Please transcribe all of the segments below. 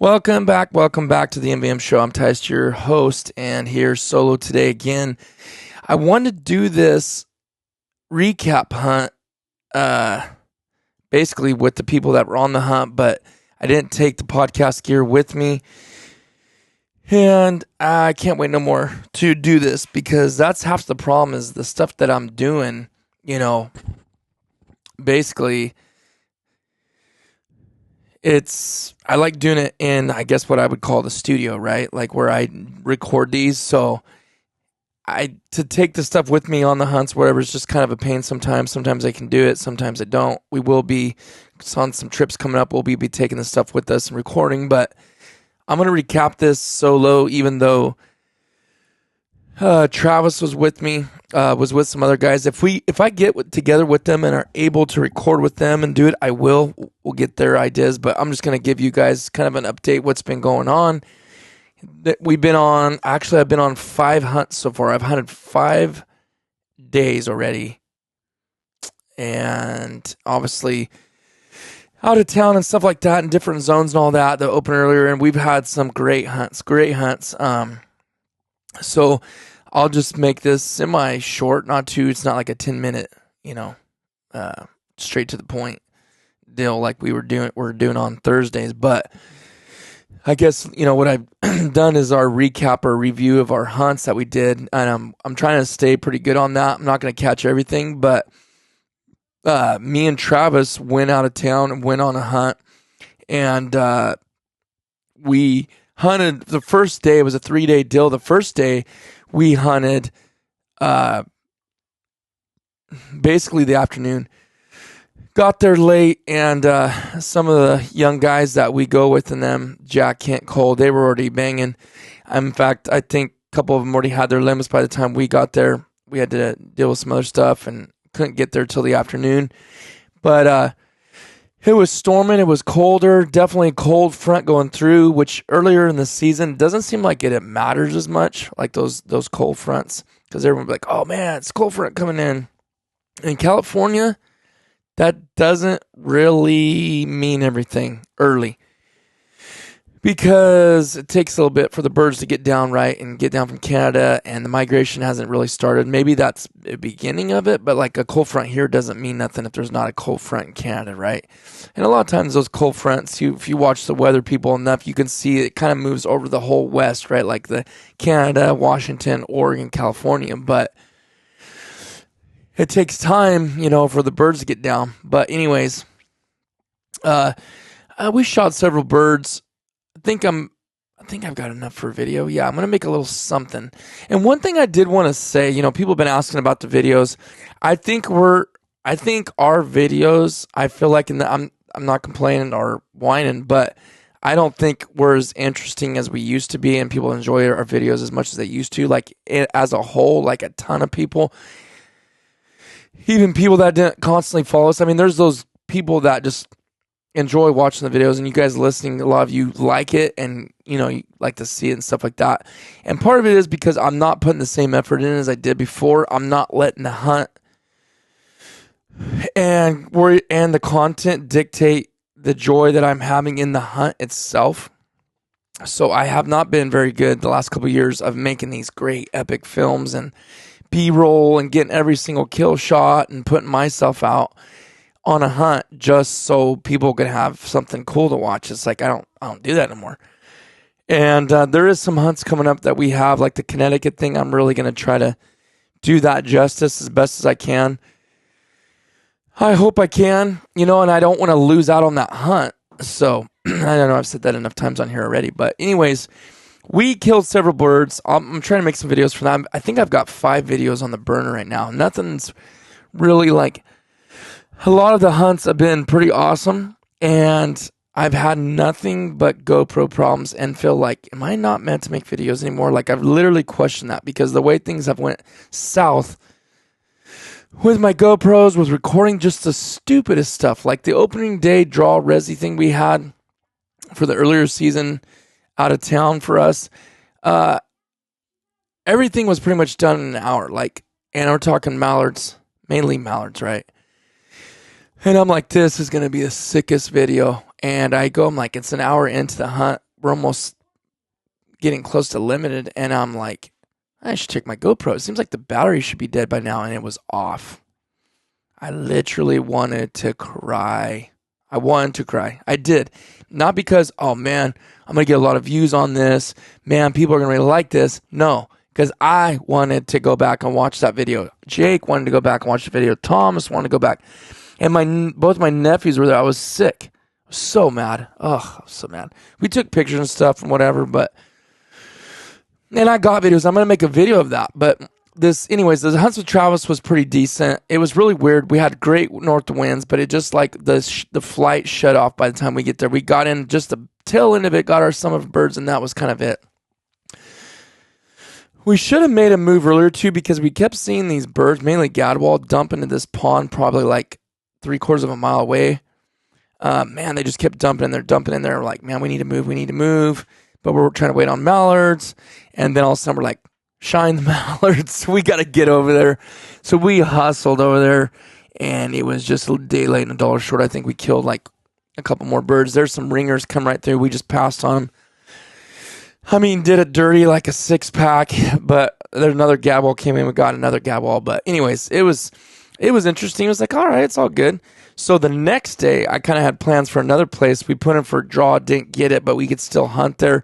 Welcome back to the MVM Show. I'm Tyce, your host, and here solo today again. I wanted to do this recap hunt, basically with the people that were on the hunt, but I didn't take the podcast gear with me, and I can't wait no more to do this because that's half the problem is the stuff that I'm doing, basically. I like doing it in, I guess, what I would call the studio, right? Like where I record these. So to take the stuff with me on the hunts, whatever, is just kind of a pain sometimes. Sometimes I can do it. Sometimes I don't. We will be on some trips coming up. We'll be taking the stuff with us and recording, but I'm going to recap this solo, even though Travis was with me, was with some other guys. If I get together with them and are able to record with them and do it, I will. We'll get their ideas, but I'm just going to give you guys kind of an update what's been going on. I've been on 5 hunts so far. I've hunted 5 days already. And obviously out of town and stuff like that in different zones and all that opened earlier, and we've had some great hunts. So I'll just make this semi-short, it's not like a 10-minute, straight to the point deal like we're doing on Thursdays. But I guess, what I've done is our recap or review of our hunts that we did, and I'm trying to stay pretty good on that. I'm not going to catch everything, but me and Travis went out of town and went on a hunt, and we hunted the first day. It was a 3-day deal. The first day we hunted basically the afternoon. Got there late, and some of the young guys that we go with in them, Jack, Kent, Cole, they were already banging. In fact, I think a couple of them already had their limits by the time we got there. We had to deal with some other stuff and couldn't get there till the afternoon. But it was storming. It was colder. Definitely a cold front going through, which earlier in the season doesn't seem like it matters as much, like those cold fronts, because everyone would be like, oh, man, it's a cold front coming in. In California, that doesn't really mean everything early because it takes a little bit for the birds to get down right and get down from Canada, and the migration hasn't really started. Maybe that's the beginning of it, but like a cold front here doesn't mean nothing if there's not a cold front in Canada, right? And a lot of times those cold fronts, if you watch the weather people enough, you can see it kind of moves over the whole west, right? Like the Canada, Washington, Oregon, California, but it takes time, for the birds to get down. But anyways, we shot several birds. I think I've got enough for a video. Yeah, I'm going to make a little something. And one thing I did want to say, people have been asking about the videos. I think our videos, I feel like I'm not complaining or whining, but I don't think we're as interesting as we used to be, and people enjoy our videos as much as they used to. Like as a whole, like a ton of people. Even people that didn't constantly follow us. I mean, there's those people that just enjoy watching the videos, and you guys listening, a lot of you like it, and you like to see it and stuff like that. And part of it is because I'm not putting the same effort in as I did before. I'm not letting the hunt and the content dictate the joy that I'm having in the hunt itself. So I have not been very good the last couple of years of making these great epic films and B-roll and getting every single kill shot and putting myself out on a hunt just so people can have something cool to watch. It's like I don't do that anymore. And there is some hunts coming up that we have, like the Connecticut thing. I'm really going to try to do that justice as best as I can. I hope I can, and I don't want to lose out on that hunt. So I don't know, I've said that enough times on here already. But anyways, we killed several birds. I'm trying to make some videos for that. I think I've got 5 videos on the burner right now. Nothing's really like... A lot of the hunts have been pretty awesome, and I've had nothing but GoPro problems and feel like, am I not meant to make videos anymore? Like, I've literally questioned that because the way things have went south with my GoPros, with recording just the stupidest stuff, like the opening day draw resi thing we had for the earlier season out of town for us. Everything was pretty much done in an hour, and we're talking mallards, mainly mallards, right? And I'm like, this is going to be the sickest video. And I'm like, it's an hour into the hunt. we're almost getting close to limited, and I'm like, I should check my GoPro. It seems like the battery should be dead by now, and it was off. I literally wanted to cry. I did. Not because, oh man, I'm going to get a lot of views on this. Man, people are going to really like this. No, because I wanted to go back and watch that video. Jake wanted to go back and watch the video. Thomas wanted to go back. And both my nephews were there. I was sick. I was so mad. Oh, I was so mad. We took pictures and stuff and whatever, and I got videos. I'm going to make a video of that. But the hunts with Travis was pretty decent. It was really weird. We had great north winds, but it just like the flight shut off by the time we get there. We got in just the tail end of it, got our sum of birds, and that was kind of it. We should have made a move earlier too, because we kept seeing these birds, mainly gadwall, dump into this pond probably like 3/4 of a mile away. Man, they just kept dumping in there. We're like, man, we need to move. But we're trying to wait on mallards. And then all of a sudden we're like, shine the mallards. We got to get over there. So we hustled over there, and it was just a day late and a dollar short. I think we killed like a couple more birds. There's some ringers come right through. We just passed on them. I mean, did it dirty like a 6-pack, but there's another gadwall came in. We got another gadwall. But anyways, it was interesting. It was like, all right, it's all good. So the next day, I kind of had plans for another place. We put in for a draw, didn't get it, but we could still hunt there.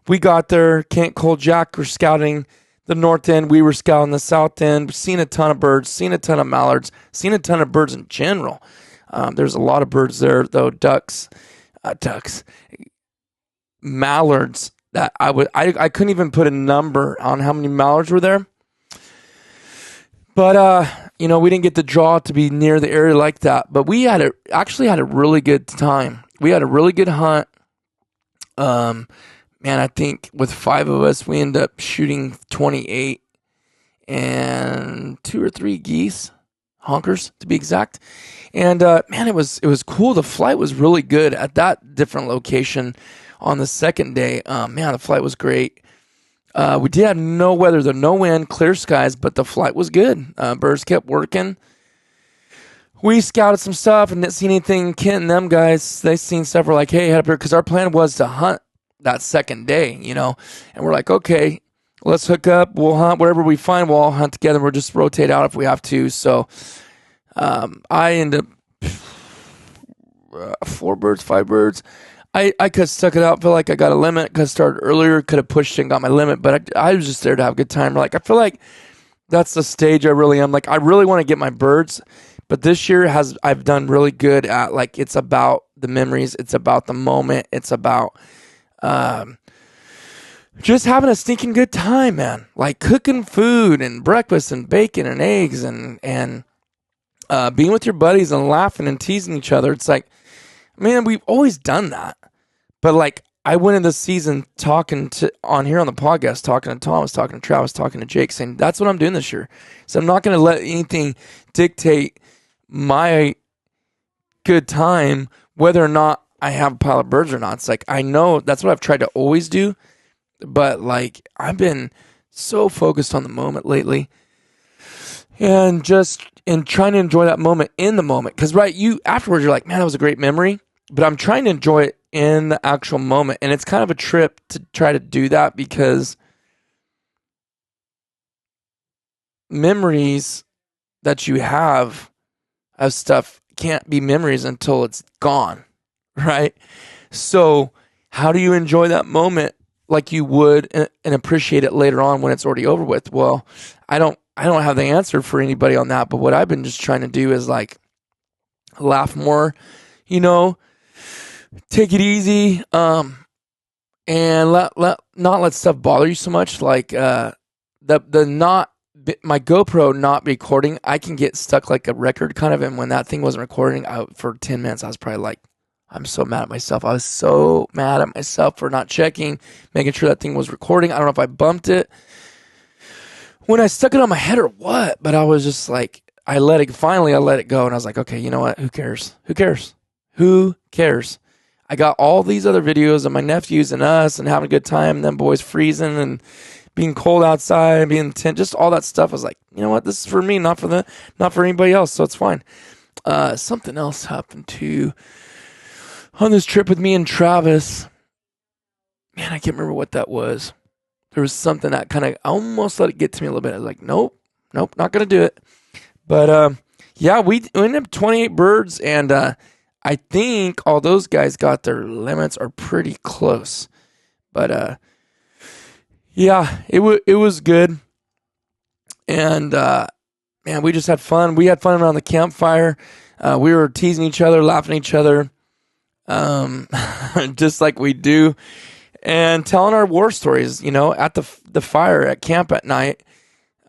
We got there. Kent, Cole, Jack were scouting the north end. We were scouting the south end. Seen a ton of birds, seen a ton of mallards, seen a ton of birds in general. There's a lot of birds there, though. Mallards. That I couldn't even put a number on how many mallards were there. But we didn't get the draw to be near the area like that. But we actually had a really good time. We had a really good hunt. Man, I think with 5 of us, we ended up shooting 28 and 2 or 3 geese, honkers to be exact. And man, it was cool. The flight was really good at that different location on the second day. Man, the flight was great. We did have no weather, no wind, clear skies, but the flight was good. Birds kept working. We scouted some stuff and didn't see anything. Kent and them guys, they seen several like, hey, head up here, because our plan was to hunt that second day, and we're like, okay, let's hook up. We'll hunt wherever we find. We'll all hunt together. We'll just rotate out if we have to. So I ended up 4 birds, 5 birds. I could have stuck it out. Feel like I got a limit. Could have started earlier. Could have pushed and got my limit. But I was just there to have a good time. Like, I feel like that's the stage I really am. Like, I really want to get my birds. But this year I've done really good at, like, it's about the memories. It's about the moment. It's about just having a stinking good time, man. Like cooking food and breakfast and bacon and eggs and being with your buddies and laughing and teasing each other. It's like, man, we've always done that. But like, I went in this season talking on here on the podcast, talking to Thomas, talking to Travis, talking to Jake, saying that's what I'm doing this year. So I'm not going to let anything dictate my good time, whether or not I have a pile of birds or not. It's like, I know that's what I've tried to always do. But like, I've been so focused on the moment lately and trying to enjoy that moment in the moment. Cause afterwards you're like, man, that was a great memory, but I'm trying to enjoy it in the actual moment. And it's kind of a trip to try to do that, because memories that you have of stuff can't be memories until it's gone. Right. So how do you enjoy that moment like you would and appreciate it later on when it's already over with? Well, I don't have the answer for anybody on that, but what I've been just trying to do is like laugh more, take it easy, and not let stuff bother you so much. Like my GoPro not recording, I can get stuck like a record kind of, and when that thing wasn't recording for 10 minutes, I was probably like, I'm so mad at myself. I was so mad at myself for not checking, making sure that thing was recording. I don't know if I bumped it when I stuck it on my head or what, but I was just like, I let it go. And I was like, okay, you know what? Who cares? I got all these other videos of my nephews and us and having a good time, and them boys freezing and being cold outside, being in the tent, just all that stuff. I was like, you know what? This is for me, not for anybody else. So it's fine. Something else happened too on this trip with me and Travis. man, I can't remember what that was. There was something that kind of almost let it get to me a little bit. I was like, nope, not going to do it. But yeah, we ended up 28 birds, and I think all those guys got their limits are pretty close. But yeah, it was good. And man, we just had fun. We had fun around the campfire. We were teasing each other, laughing at each other, just like we do, and telling our war stories, at the fire at camp at night.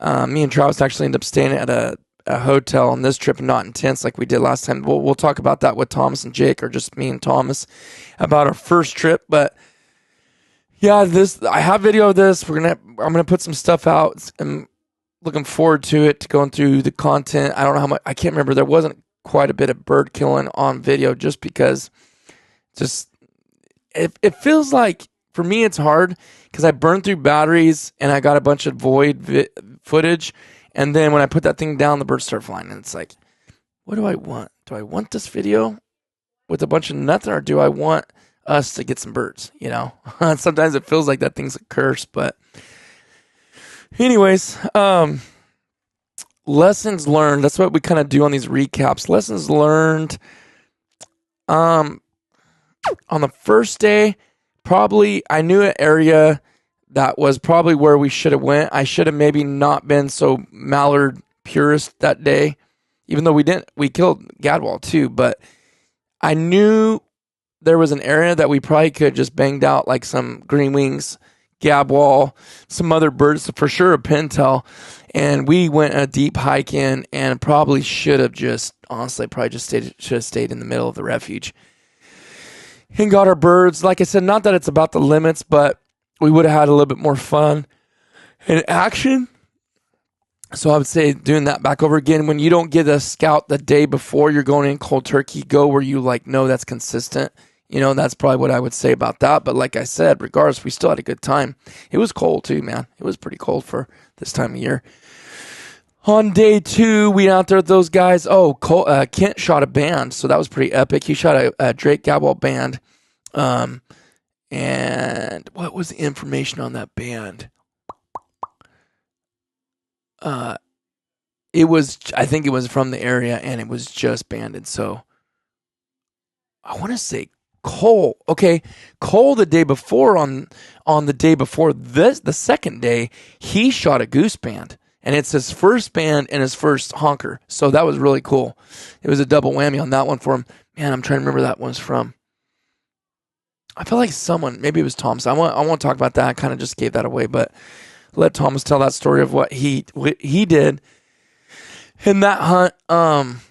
Me and Travis actually ended up staying at a hotel on this trip, not in tents like we did last time. We'll talk about that with Thomas and Jake, or just me and Thomas, about our first trip. But yeah, I have video of this. I'm gonna put some stuff out. I'm looking forward to it, going through the content. I don't know how much. I can't remember. There wasn't quite a bit of bird killing on video, just because it feels like, for me, it's hard because I burned through batteries and I got a bunch of void footage. And then when I put that thing down, the birds start flying. And it's like, what do I want? Do I want this video with a bunch of nothing, or do I want us to get some birds? Sometimes it feels like that thing's a curse. But anyways, lessons learned. That's what we kind of do on these recaps. Lessons learned. On the first day, probably I knew an area that was probably where we should have went. I should have maybe not been so mallard purist that day, even though we killed gadwall too. But I knew there was an area that we probably could have just banged out, like some green wings, gadwall, some other birds, for sure a pintail. And we went a deep hike in, and probably should have just stayed in the middle of the refuge and got our birds. Like I said, not that it's about the limits, but we would have had a little bit more fun and action. So I would say doing that back over again. When you don't get a scout the day before you're going in cold turkey, go where you know that's consistent. That's probably what I would say about that. But like I said, regardless, we still had a good time. It was cold too, man. It was pretty cold for this time of year. On day 2, we out there with those guys. Kent shot a band, so that was pretty epic. He shot a Drake Gadwall band. And what was the information on that band? I think it was from the area, and it was just banded. So I want to say Cole. Okay, Cole the day before, on the day before this, the second day, he shot a goose band. And it's his first band and his first honker. So that was really cool. It was a double whammy on that one for him. Man, I'm trying to remember that one's from. I feel like someone, maybe it was Thomas. I won't talk about that. I kind of just gave that away, but let Thomas tell that story of what he did in that hunt. Let's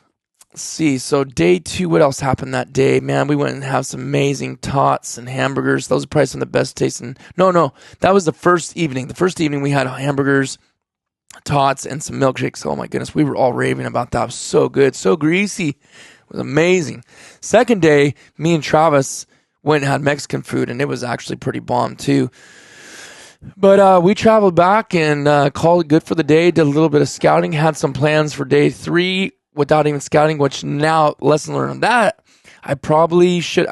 see. So day 2, what else happened that day? Man, we went and had some amazing tots and hamburgers. Those are probably some of the best tasting. No, that was the first evening. The first evening we had hamburgers, tots, and some milkshakes. Oh my goodness, we were all raving about that. It was so good, so greasy. It was amazing. Second day, me and Travis went and had Mexican food, and it was actually pretty bomb too. But we traveled back and called it good for the day. Did a little bit of scouting. Had some plans for day 3 without even scouting. Which now, lesson learned on that. I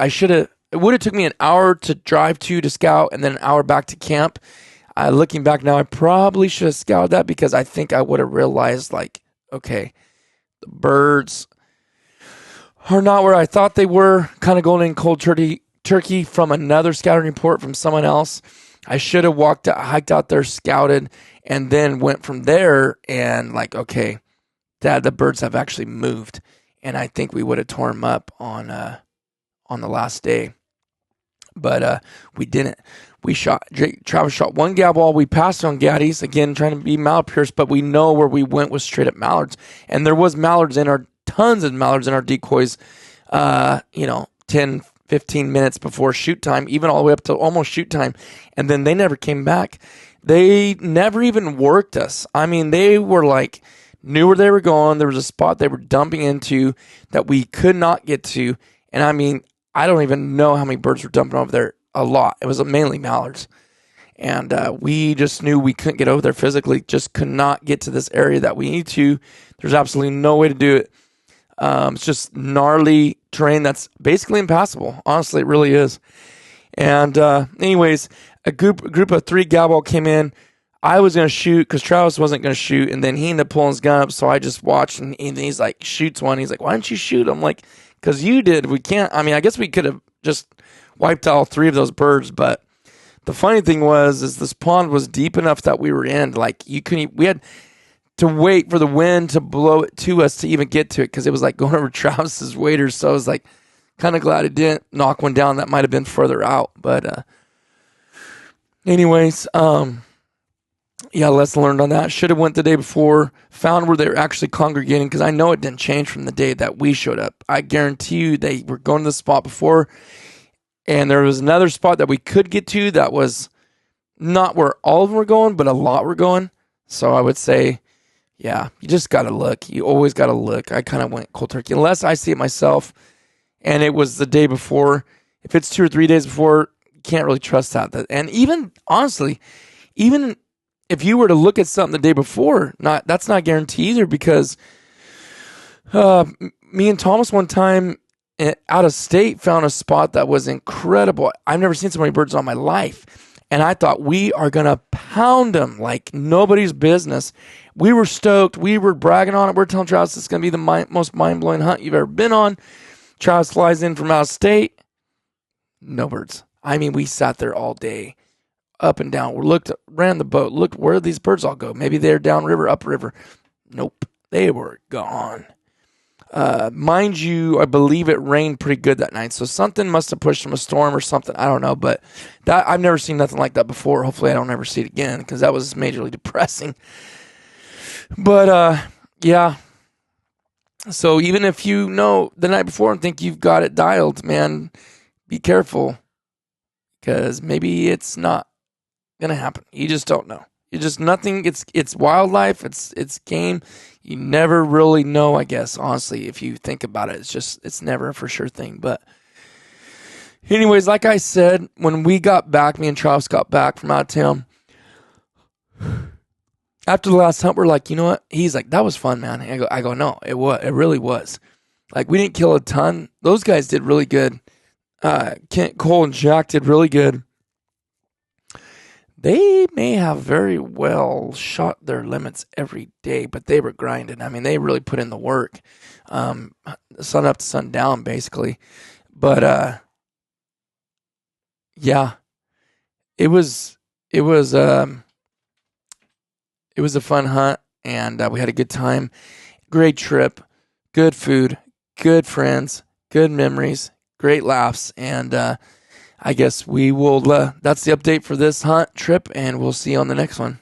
should have. It would have took me an hour to drive to scout, and then an hour back to camp. Looking back now, I probably should have scouted that, because I think I would have realized, okay, the birds are not where I thought they were. Kind of going in cold turkey from another scouting report from someone else. I should have hiked out there, scouted, and then went from there and okay, Dad, the birds have actually moved. And I think we would have torn them up on the last day. But we didn't. Travis shot one gadwall. We passed on gaddies, again, trying to be mallard pierced, but we know where we went was straight up mallards. And there was tons of mallards in our decoys, 10, 15 minutes before shoot time, even all the way up to almost shoot time. And then they never came back. They never even worked us. I mean, they were knew where they were going. There was a spot they were dumping into that we could not get to. And I mean, I don't even know how many birds were dumping over there. A lot. It was mainly mallards. And we just knew we couldn't get over there physically. Just could not get to this area that we need to. There's absolutely no way to do it. It's just gnarly terrain that's basically impassable. Honestly, it really is. And anyways, a group of 3 gal came in. I was going to shoot because Travis wasn't going to shoot, and then he ended up pulling his gun up, so I just watched, and he's like, shoots one. He's like, why didn't you shoot? I'm like, because you did. We can't. I mean, I guess we could have just wiped out all 3 of those birds, but the funny thing is this pond was deep enough that we were in. Like, we had to wait for the wind to blow it to us to even get to it, because it was like going over Travis's waders, so I was like, kind of glad it didn't knock one down that might have been further out. But anyways, yeah, lesson learned on that. Should have went the day before, found where they were actually congregating, because I know it didn't change from the day that we showed up. I guarantee you they were going to the spot before, and there was another spot that we could get to that was not where all of them were going, but a lot were going. So I would say, yeah, you just got to look. You always got to look. I kind of went cold turkey, unless I see it myself and it was the day before. If it's 2 or 3 days before, you can't really trust that. And even, honestly, even if you were to look at something the day before, that's not guaranteed either, because me and Thomas one time out of state found a spot that was incredible. I've never seen so many birds in my life, and I thought we are going to pound them like nobody's business. We were stoked. We were bragging on it. We're telling Travis it's going to be the most mind-blowing hunt you've ever been on. Travis flies in from out of state. No birds. I mean, we sat there all day, up and down. We ran the boat, looked where these birds all go. Maybe they're downriver, upriver. Nope, they were gone. Mind you, I believe it rained pretty good that night, so something must have pushed from a storm or something. I don't know, but that I've never seen nothing like that before. Hopefully, I don't ever see it again, because that was majorly depressing. But yeah. So even if you know the night before and think you've got it dialed, man, be careful, because maybe it's not gonna happen. You just don't know. You just nothing. It's wildlife. It's game. You never really know, I guess. Honestly, if you think about it, it's never a for sure thing. But anyways, like I said, when we got back, me and Travis got back from out of town. After the last hunt, we're like, you know what? He's like, that was fun, man. I go, no, it really was. Like, we didn't kill a ton. Those guys did really good. Kent, Cole, and Jack did really good. They may have very well shot their limits every day, but they were grinding. I mean, they really put in the work. Sun up to sun down, basically. But yeah, it was a fun hunt, and we had a good time. Great trip, good food, good friends, good memories, great laughs, and I guess we will, that's the update for this hunt trip, and we'll see you on the next one.